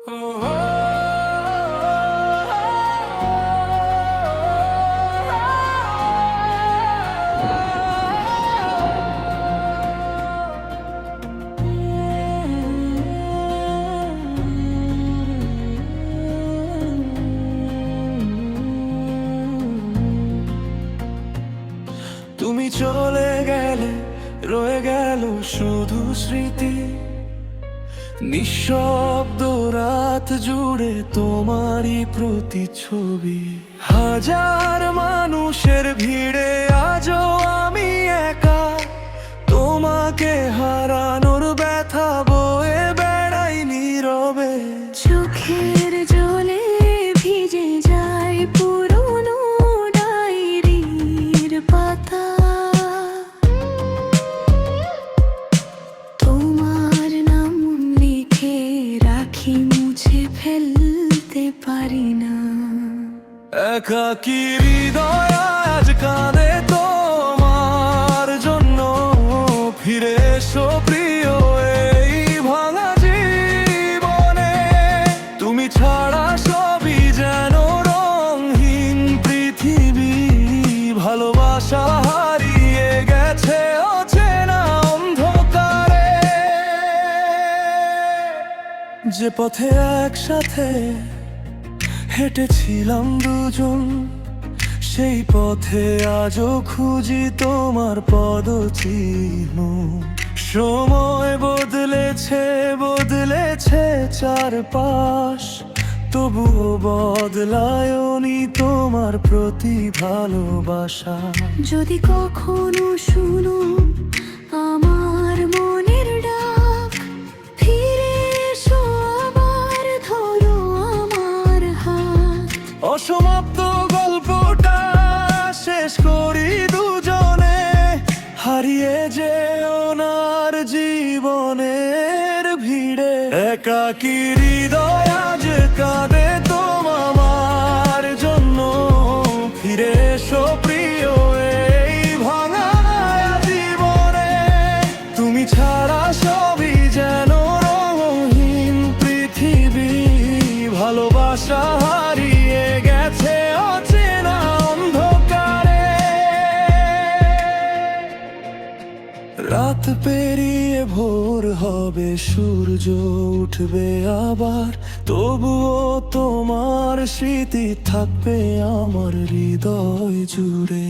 তুমি চলে গেলে রয়ে গেল শুধু স্মৃতি, নিঃশব্দ রাত জুড়ে তোমারই প্রতিচ্ছবি। হাজার মানুষের ভিড়ে আজও আমি একা, তোমাকে হারানোর ব্যথা বয়ে বেড়াই নীরবে। চোখের জলে ভিজে যায় পুরনো ডায়েরির পাতা, তোমার নাম লিখে রাখি, মুছে ফেলতে পারি না। একাকী হৃদয় আজ কাঁদে তোমার জন্য, ফিরে এসো প্রিয় এই ভাঙা জীবনে। তুমি ছাড়া সবই যেন রঙহীন পৃথিবী, ভালোবাসা হারিয়ে গেছে অচেনা অন্ধকারে। যে পথে একসাথে হেঁটেছিলাম দুজন, সেই পথে আজও খুঁজি তোমার পদচিহ্ন। সময় বদলেছে বদলেছে চারপাশ, তবুও বদলায়নি তোমার প্রতি ভালোবাসা। যদি কখনো শুনো আমার মনের ডাক, ফিরে এসো আবার, ধরো আমার হাত। অসমাপ্ত গল্পটা শেষ করি দুজনে, হারিয়ে যে ওনার জীবনের ভিড়ে। একাকী হৃদয় আজ কাঁদে তোমার জন্য, ফিরে এসো প্রিয় এই ভাঙা জীবনে। তুমি ছাড়া সবই যেন রঙহীন পৃথিবী, ভালোবাসা হারিয়ে গেছে অচেনা অন্ধকারে। রাত পেরিয়ে ভোর হবে, সূর্য উঠবে আবার, তবুও তোমার স্মৃতি থাকবে আমার হৃদয় জুড়ে।